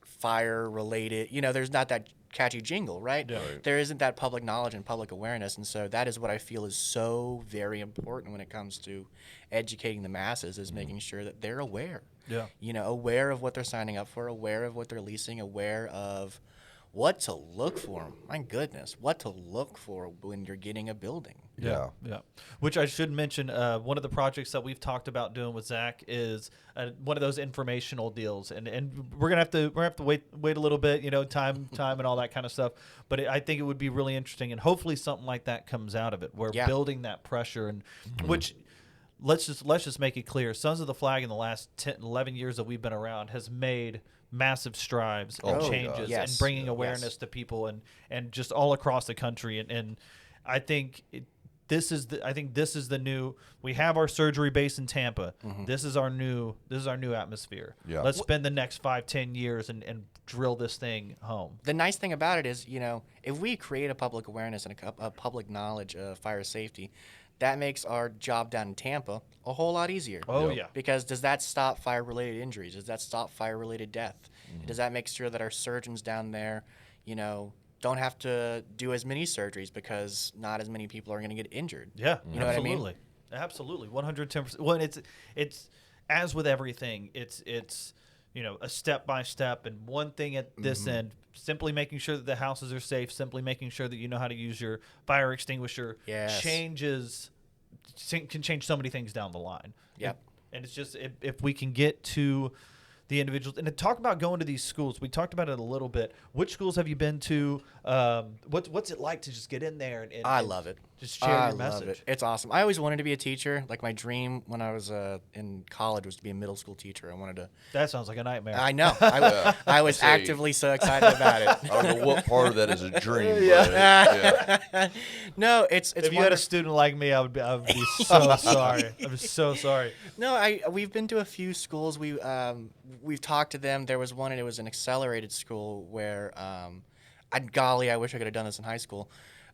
fire related. There's not that catchy jingle, right? Yeah. Right. There isn't that public knowledge and public awareness, and so that is what I feel is so very important when it comes to educating the masses, is making sure that they're aware. Yeah. Aware of what they're signing up for, aware of what they're leasing, aware of what to look for. My goodness, what to look for when you're getting a building. Yeah. Which I should mention, one of the projects that we've talked about doing with Zach is one of those informational deals, and we're gonna have to wait a little bit, time and all that kind of stuff. But I think it would be really interesting, and hopefully something like that comes out of it. We're building that pressure, and which. Let's just make it clear. Sons of the Flag in the last 10, 11 years that we've been around has made massive strides and changes and bringing awareness to people and just all across the country. And I think this is the new. We have our surgery base in Tampa. This is our new atmosphere. Yeah. Let's spend the next 5-10 years and drill this thing home. The nice thing about it is, if we create a public awareness and a public knowledge of fire safety, that makes our job down in Tampa a whole lot easier. Oh, yeah. Because does that stop fire-related injuries? Does that stop fire-related death? Does that make sure that our surgeons down there, don't have to do as many surgeries because not as many people are going to get injured? Yeah, you know absolutely. What I mean? Absolutely, 110%. Well, it's as with everything, it's a step by step and one thing at this end, simply making sure that the houses are safe, simply making sure that you know how to use your fire extinguisher Yes. can change so many things down the line. Yep. And it's just if we can get to the individuals and to talk about going to these schools. We talked about it a little bit. Which schools have you been to? What's it like to just get in there and I love it. Just share I your message. love it. It's awesome. I always wanted to be a teacher. Like my dream when I was in college was to be a middle school teacher. I wanted to. That sounds like a nightmare. I know. I was actively so excited about it. I don't know what part of that is a dream. Yeah. But, yeah. No, it's if you had a student like me, I would be so sorry. I'm so sorry. No, we've been to a few schools. We've talked to them. There was one, and it was an accelerated school where, golly, I wish I could have done this in high school.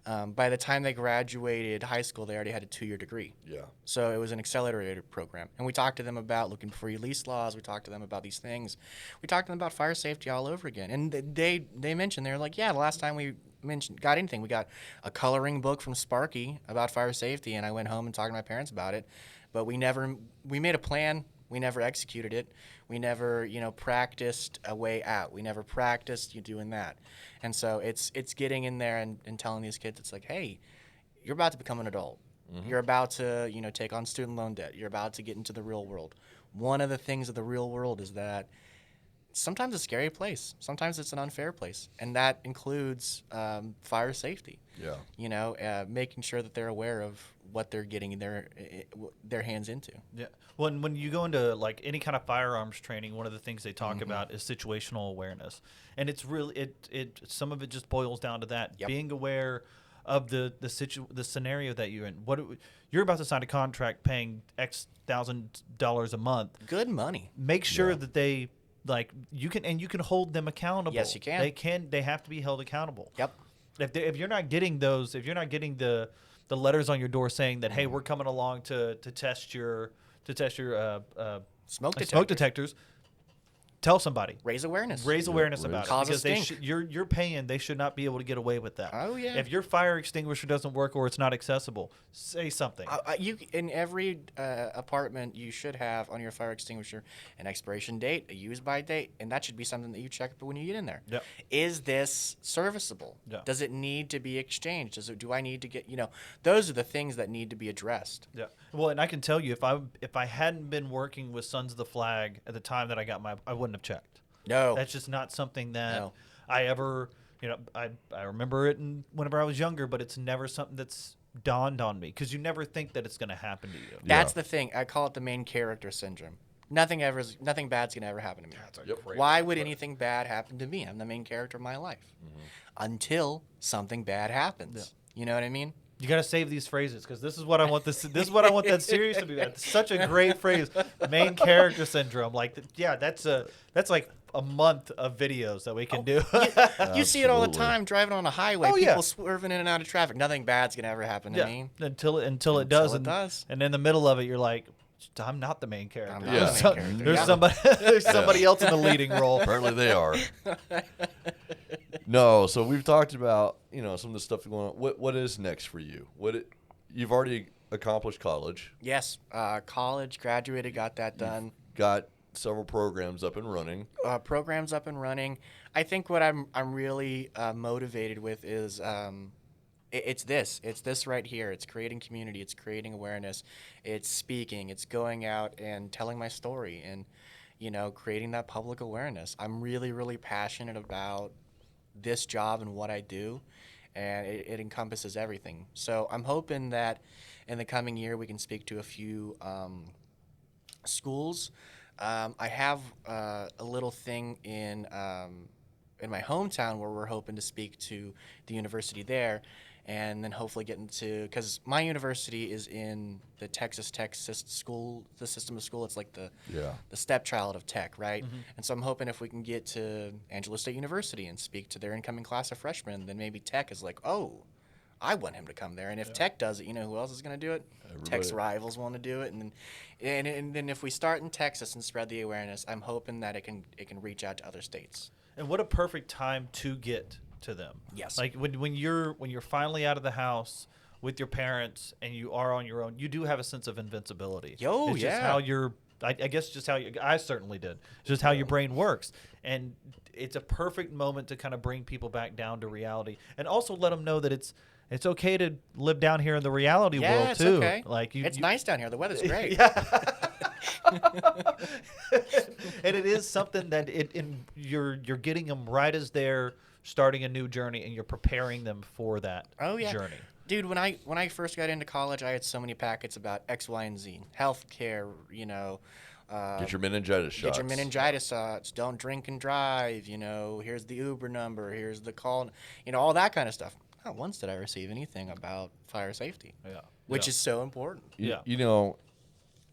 By the time they graduated high school, they already had a 2-year degree. Yeah. So it was an accelerated program. And we talked to them about looking for release laws. We talked to them about these things. We talked to them about fire safety all over again. And they mentioned, they were like, yeah, the last time we got anything, we got a coloring book from Sparky about fire safety, and I went home and talked to my parents about it. But we made a plan. We never executed it. We never, practiced a way out. We never practiced you doing that. And so it's getting in there and telling these kids, it's like, hey, you're about to become an adult. Mm-hmm. You're about to, take on student loan debt. You're about to get into the real world. One of the things of the real world is that sometimes it's a scary place. Sometimes it's an unfair place. And that includes fire safety. Yeah. Making sure that they're aware of what they're getting their hands into. Yeah. When you go into like any kind of firearms training, one of the things they talk about is situational awareness, and it's really some of it just boils down to that, being aware of the scenario that you're in. You're about to sign a contract paying X $1,000 a month. Good money. Make sure that they you can hold them accountable. Yes, you can. They have to be held accountable. Yep. If you're not getting those, if you're not getting the letters on your door saying that, hey, we're coming along to test your smoke detectors, tell somebody. Raise awareness. Raise awareness about it. Cause a because stink. you're paying. They should not be able to get away with that. Oh, yeah. If your fire extinguisher doesn't work or it's not accessible, say something. You in every apartment, you should have on your fire extinguisher an expiration date, a use-by date, and that should be something that you check when you get in there. Yep. Is this serviceable? Yeah. Does it need to be exchanged? Do I need to get, those are the things that need to be addressed. Yeah. Well, and I can tell you, if I hadn't been working with Sons of the Flag at the time that I got I wouldn't have checked. No. That's just not something that No. I ever, I remember it whenever I was younger, but it's never something that's dawned on me because you never think that it's going to happen to you. That's the thing. I call it the main character syndrome. Nothing bad's gonna ever happen to me. Why would anything bad happen to me? I'm the main character of my life. Until something bad happens. Yeah. You know what I mean? You got to save these phrases because this is what I want this is what I want that series to be. That's such a great phrase, main character syndrome. That's like a month of videos that we can do. You see it all the time driving on a highway. Oh, people swerving in and out of traffic. Nothing bad's gonna ever happen to me. Until it does. And in the middle of it, you're like, I'm not the main character. I'm not the main character. There's somebody else in the leading role. Apparently they are. No, so we've talked about, some of the stuff going on. What is next for you? You've already accomplished college. Yes, college, graduated, got that done. Got several programs up and running. I think what I'm really motivated with is it's this right here. It's creating community. It's creating awareness. It's speaking. It's going out and telling my story and, creating that public awareness. I'm really, really passionate about this job and what I do, and it encompasses everything. So I'm hoping that in the coming year we can speak to a few schools. I have a little thing in my hometown where we're hoping to speak to the university there, and then hopefully get into, because my university is in the Texas Tech system of school. It's like the stepchild of tech, right? Mm-hmm. And so I'm hoping if we can get to Angelo State University and speak to their incoming class of freshmen, then maybe tech is like, oh, I want him to come there. And if tech does it, who else is going to do it? Everybody. Tech's rivals want to do it. And then if we start in Texas and spread the awareness, I'm hoping that it can reach out to other states. And what a perfect time to get to them. Yes. Like when you're finally out of the house with your parents and you are on your own, you do have a sense of invincibility. It's just how I guess just how I certainly did. It's just how your brain works, and it's a perfect moment to kind of bring people back down to reality, and also let them know that it's okay to live down here in the reality world it's too. okay. Like It's nice down here. The weather's great. Yeah. And it is something that you're getting them right as they're starting a new journey, and you're preparing them for that journey. Dude, when I first got into college, I had so many packets about X, Y, and Z, healthcare. Get your meningitis shots. Get your meningitis shots. Don't drink and drive. Here's the Uber number. Here's the call. All that kind of stuff. Not once did I receive anything about fire safety. Yeah. Which is so important. Yeah.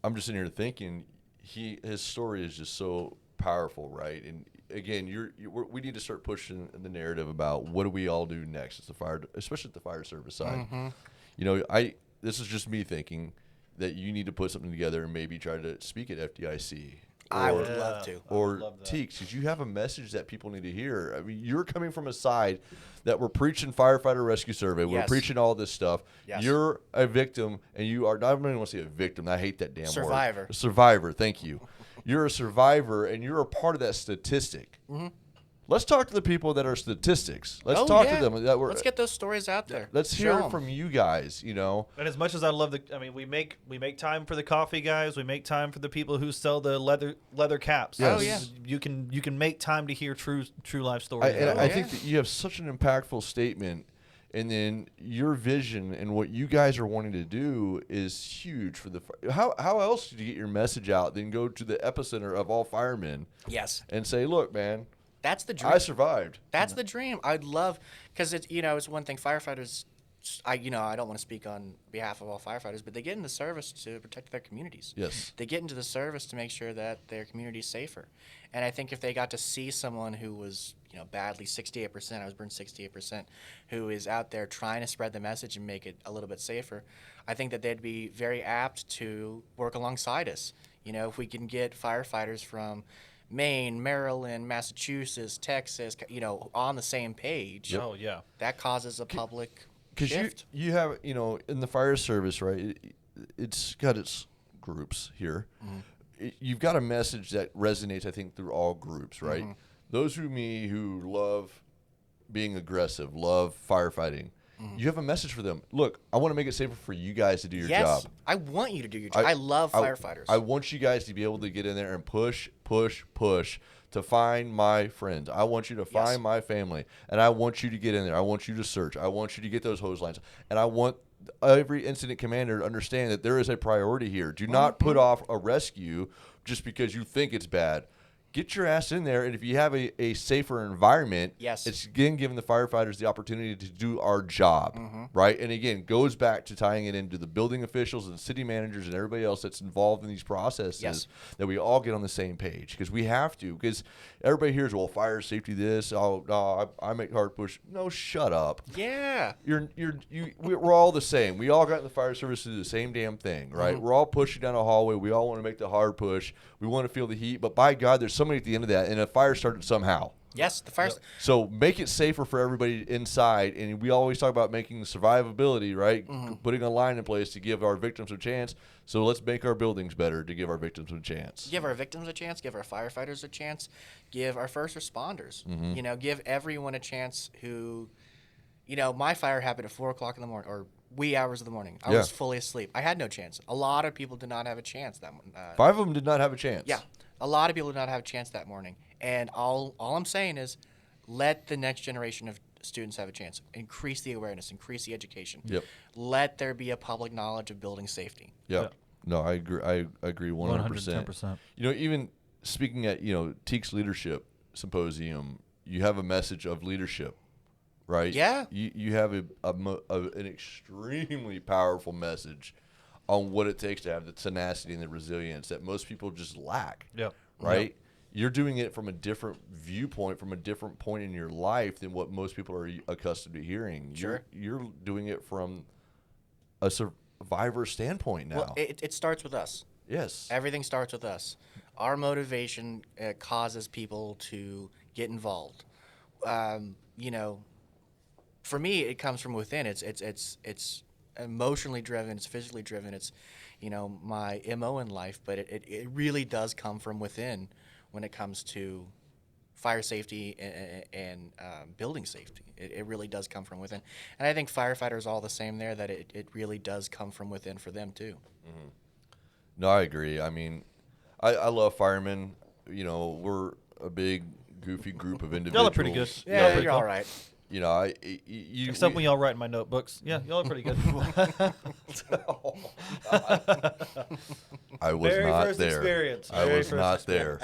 I'm just sitting here thinking, his story is just so powerful, right? And again, we need to start pushing the narrative about what do we all do next as the fire, especially at the fire service side. Mm-hmm. This is just me thinking that you need to put something together and maybe try to speak at FDIC. I would love to. Or Teeks, because you have a message that people need to hear. I mean, you're coming from a side that we're preaching firefighter rescue survey. We're Yes. preaching all this stuff. Yes. You're a victim, and you are, I don't even want to say a victim. I hate that damn Survivor. word. Survivor, thank you. You're a survivor, and you're a part of that statistic. Mm-hmm. Let's talk to the people that are statistics. Let's Oh, talk yeah. to them. Let's get those stories out there. Let's Show hear it 'em. from you guys, And as much as I love we make time for the coffee guys. We make time for the people who sell the leather caps. Yes. Oh, yeah. You can make time to hear true life stories. I think that you have such an impactful statement, and then your vision and what you guys are wanting to do is huge for the. How else do you get your message out than go to the epicenter of all firemen? Yes. And say, look, man, That's the dream. I survived. That's the dream. I'd love, because it's one thing firefighters. I don't want to speak on behalf of all firefighters, but they get into service to protect their communities. Yes. They get into the service to make sure that their community is safer. And I think if they got to see someone who was, badly 68%, I was burned 68%, who is out there trying to spread the message and make it a little bit safer, I think that they'd be very apt to work alongside us. If we can get firefighters from Maine, Maryland, Massachusetts, Texas, on the same page. Oh yeah. That causes a public Because shift. you have, in the fire service, right, it's got its groups here. Mm-hmm. You've got a message that resonates, I think, through all groups, right? Mm-hmm. Those who love being aggressive, love firefighting, you have a message for them. Look, I want to make it safer for you guys to do your Yes, job. I want you to do your job. I love firefighters. I want you guys to be able to get in there and push to find my friends. I want you to find my family, and I want you to get in there. I want you to search. I want you to get those hose lines, and I want every incident commander to understand that there is a priority here. Do not put off a rescue just because you think it's bad. Get your ass in there, and if you have a safer environment, Yes. it's again giving the firefighters the opportunity to do our job, right? And again, goes back to tying it into the building officials and city managers and everybody else that's involved in these processes, Yes. that we all get on the same page, because we have to. Because everybody hears, well, fire safety this, I make hard push. No, shut up. Yeah. We're all the same. We all got in the fire service to do the same damn thing, right? We're all pushing down a hallway. We all want to make the hard push. We want to feel the heat, but by God, there's somebody at the end of that, and a fire started somehow. Yes, the fire. So make it safer for everybody inside, and we always talk about making survivability, right? Putting a line in place to give our victims a chance. So let's make our buildings better to give our victims a chance. Give our victims a chance. Give our firefighters a chance. Give our first responders. Give everyone a chance who, my fire happened at 4 o'clock in the morning or wee hours of the morning. I was fully asleep. I had no chance. A lot of people did not have a chance that morning. 5 of them did not have a chance. Yeah. A lot of people did not have a chance that morning. And all I'm saying is let the next generation of students have a chance. Increase the awareness. Increase the education. Yep. Let there be a public knowledge of building safety. Yep. No, I agree. I agree 100%. 110%. Even speaking at Teek's Leadership Symposium, you have a message of leadership, right? Yeah. You have an extremely powerful message on what it takes to have the tenacity and the resilience that most people just lack. Yep. Right? Yep. You're doing it from a different viewpoint, from a different point in your life than what most people are accustomed to hearing. Sure. You're doing it from a survivor standpoint now. Well, it starts with us. Yes. Everything starts with us. Our motivation causes people to get involved. For me, it comes from within. It's emotionally driven. It's physically driven. It's, my MO in life. But it really does come from within when it comes to fire safety and building safety. It really does come from within. And I think firefighters are all the same there, that it really does come from within for them too. Mm-hmm. No, I agree. I mean, I love firemen. We're a big, goofy group of individuals. Y'all are pretty good. Yeah, you're all right. Except when y'all write in my notebooks. Yeah, y'all are pretty good. I was Very not first there. experience. I Very was first not there.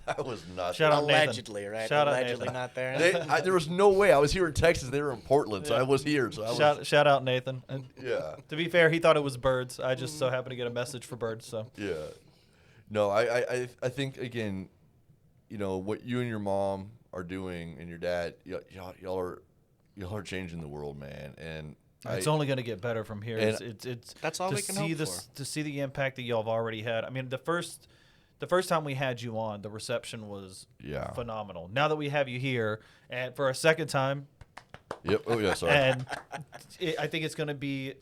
I was not Shout there. out Nathan. Allegedly, right? Shout out Allegedly Nathan. not there. There was no way. I was here in Texas. They were in Portland, so I was here. So I was. Shout out Nathan. And Yeah. to be fair, he thought it was birds. I just so happened to get a message for birds. So Yeah. No, I think again, what you and your mom are doing and your dad, y'all are changing the world, man. And it's only going to get better from here. and It's That's all to we can see hope this for. to see the impact that y'all have already had. I mean, the first time we had you on, the reception was phenomenal. Now that we have you here, and for a second time, Yep. Oh yeah. Sorry. and I think it's going to be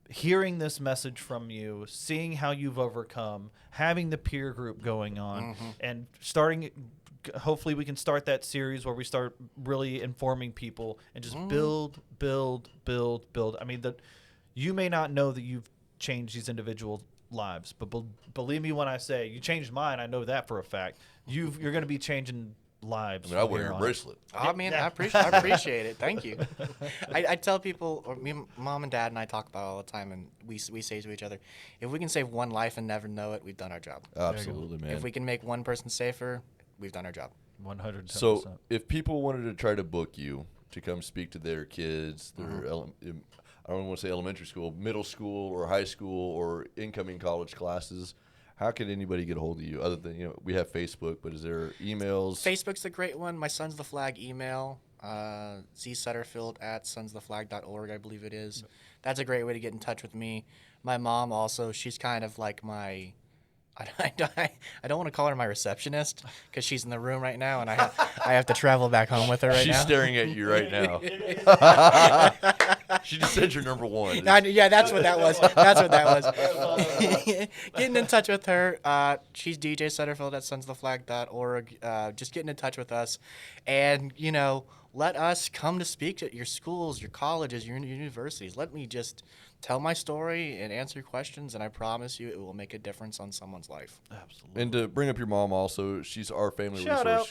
hearing this message from you, seeing how you've overcome, having the peer group going on, and starting. Hopefully, we can start that series where we start really informing people and just build. I mean, you may not know that you've changed these individual lives, but believe me when I say you changed mine. I know that for a fact. You're going to be changing lives. I wear your bracelet. I mean, I appreciate it. Thank you. I tell people, or mom and dad and I talk about it all the time, and we say to each other, if we can save one life and never know it, we've done our job. Absolutely, man. If we can make one person safer, we've done our job. 100%. So, if people wanted to try to book you to come speak to their kids, their I don't want to say elementary school, middle school, or high school, or incoming college classes, how can anybody get a hold of you? Other than we have Facebook, but is there emails? Facebook's a great one. My Sons of the Flag email, Sutterfield@sonsoftheflag.org, I believe it is. That's a great way to get in touch with me. My mom also, she's kind of like my. I don't want to call her my receptionist because she's in the room right now, and I have to travel back home with her right now. She's staring at you right now. She just said you're number one. Yeah, that's what that was. That's what that was. Getting in touch with her. She's DJ Sutterfield at sonsoftheflag.org. Just getting in touch with us. And, let us come to speak at your schools, your colleges, your universities. Let me just tell my story and answer questions, and I promise you it will make a difference on someone's life. Absolutely. And to bring up your mom also, she's our family Shout out.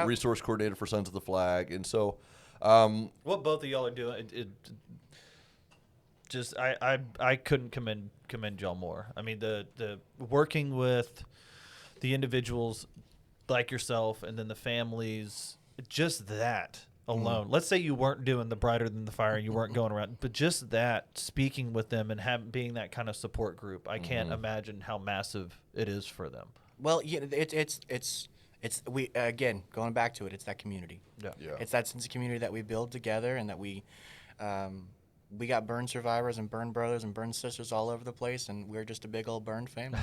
resource coordinator for Sons of the Flag. And so what both of y'all are doing, just I couldn't commend y'all more. I mean, the working with the individuals like yourself and then the families, just that alone. Let's say you weren't doing the Brighter Than the Fire and you weren't going around, but just that, speaking with them and being that kind of support group, I can't imagine how massive it is for them. Well, it's we again going back to it. It's that community. Yeah. It's that sense of community that we build together, and that we got burn survivors and burn brothers and burn sisters all over the place, and we're just a big old burned family.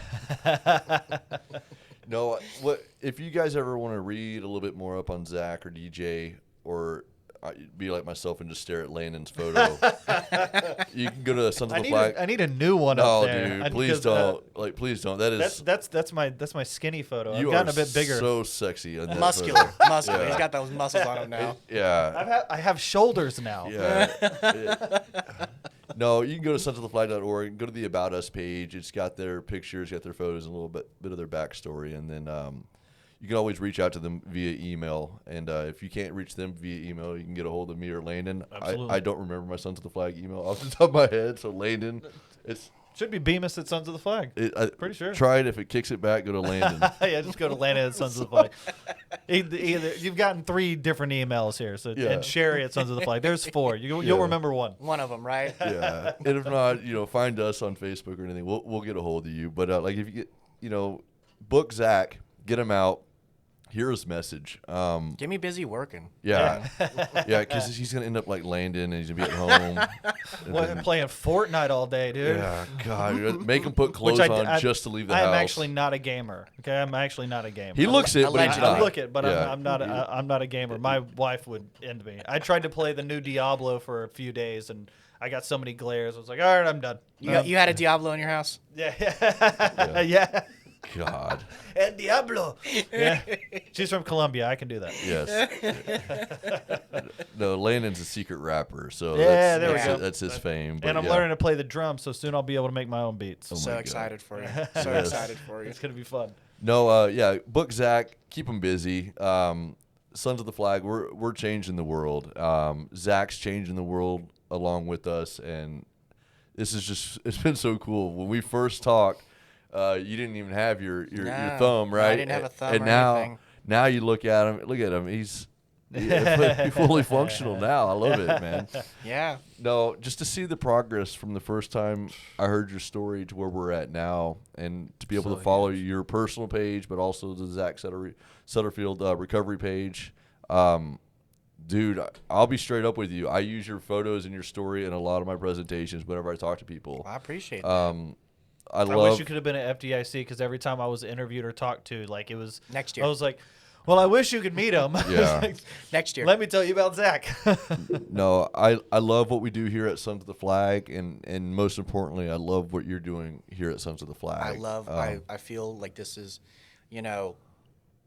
No, what if you guys ever want to read a little bit more up on Zach or DJ, or be like myself and just stare at Landon's photo, you can go to Sons of the Flag. I need a new one No, up there. dude, please don't. Please don't. That is That's my skinny photo. I've you gotten are a bit bigger. so sexy on that Muscular. photo. He's got those muscles on him now. Yeah. I have shoulders now. Yeah. No, you can go to sonsoftheflag.org, go to the About Us page. It's got their pictures, got their photos, and a little bit of their backstory. And then you can always reach out to them via email. And if you can't reach them via email, you can get a hold of me or Landon. Absolutely. I don't remember my Sons of the Flag email off the top of my head. So Landon, it's Should be Bemis at Sons of the Flag. Pretty sure. Try it. If it kicks it back, go to Landon. Yeah, just go to Landon at Sons of the Flag. Either you've gotten 3 different emails here. So Yeah. and Sherry at Sons of the Flag. There's 4. You'll Yeah. remember one. One of them, right? Yeah, and if not, find us on Facebook or anything. We'll get a hold of you. But like if you get, book Zach, get him out. hero's message. Get me busy working. Yeah, yeah, because he's gonna end up like landing, and he's gonna be at home. And What, then- playing Fortnite all day, dude. yeah, God, make him put clothes Which on just to leave the I house. am actually not a gamer. Okay, I'm actually not a gamer. He looks it, but he's Allegedly. not. I look it, but Yeah. I'm not. I'm not a gamer. My wife would end me. I tried to play the new Diablo for a few days, and I got so many glares. I was like, all right, I'm done. You had a Diablo in your house? Yeah, yeah. God, El Diablo. Yeah, she's from Colombia. I can do that. yes. No, Landon's a secret rapper, so Yeah, there we that's, go. that's his fame. But And I'm yeah. learning to play the drums, so soon I'll be able to make my own beats. Oh my So God. excited for you. So Yes. excited for you. It's gonna be fun. No, yeah, book Zach, keep him busy. Sons of the Flag, we're changing the world. Zach's changing the world along with us, and this is it's been so cool. When we first talked, you didn't even have your No, thumb, right? I didn't have a thumb and or now, anything. now you look at him. He's fully functional now. I love it, man. Yeah. No, just to see the progress from the first time I heard your story to where we're at now, and to be able So to follow huge. your personal page, but also the Zach Sutterfield recovery page. Dude, I'll be straight up with you. I use your photos and your story in a lot of my presentations whenever I talk to people. Well, I appreciate that. I I love. wish you could have been at FDIC because every time I was interviewed or talked to, like it was Next year. I was like, well, I wish you could meet him. Yeah. Next year. Let me tell you about Zach. No, I love what we do here at Sons of the Flag, and most importantly, I love what you're doing here at Sons of the Flag. I feel like this is,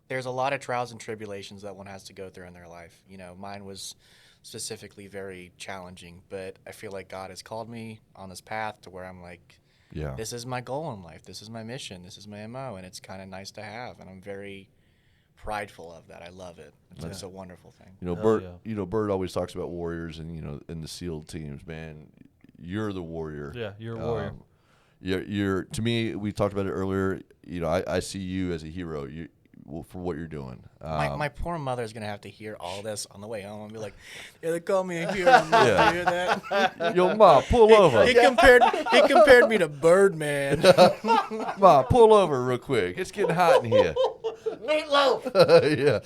there's a lot of trials and tribulations that one has to go through in their life. Mine was specifically very challenging, but I feel like God has called me on this path to where I'm like, yeah. this is my goal in life. This is my mission. This is my MO, and it's kind of nice to have, and I'm very prideful of that. I love it. It's a wonderful thing. You know, Hell Bert. yeah. You know, Bert always talks about warriors, and in the SEAL teams, man, you're the warrior. Yeah, you're a warrior. You're to me. We talked about it earlier. I see you as a hero. For what you're doing. My poor mother is gonna have to hear all this on the way home and be like, "Yeah, they call me a hero." Mom. Yeah. You hear that? Yo, Ma, pull over. He compared me to Birdman. Ma, pull over real quick. It's getting hot in here. Meatloaf. Yeah.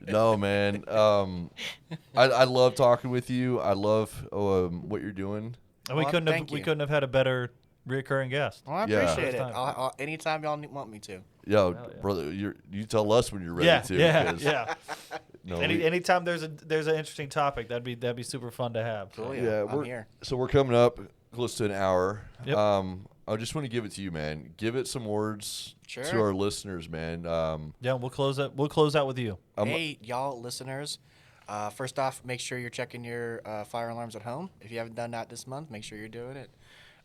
No, man. I love talking with you. I love what you're doing. And we Well, couldn't have thank you. had a better reoccurring guest. Well, I Yeah. appreciate it. Anytime. Anytime y'all want me to. Yo, Hell yeah. brother, you tell us when you're ready Yeah, to. yeah, 'cause, yeah. No, Anytime there's an interesting topic, that'd be super fun to have. Cool. yeah, I'm here. So we're coming up close to an hour. Yep. I just want to give it to you, man. Give it some words to Sure. our listeners, man. Yeah, we'll close out with you. Hey, y'all listeners. First off, make sure you're checking your fire alarms at home. If you haven't done that this month, make sure you're doing it.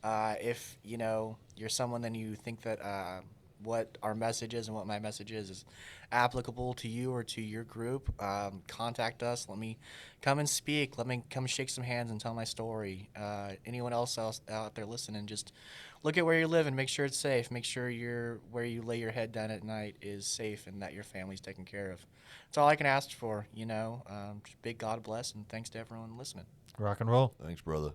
If you're someone and you think that what our message is and what my message is applicable to you or to your group, contact us. Let me come and speak. Let me come shake some hands and tell my story. Anyone else out there listening, just look at where you live and make sure it's safe. Make sure where you lay your head down at night is safe and that your family's taken care of. That's all I can ask for. Just big God bless and thanks to everyone listening. Rock and roll. Thanks, brother.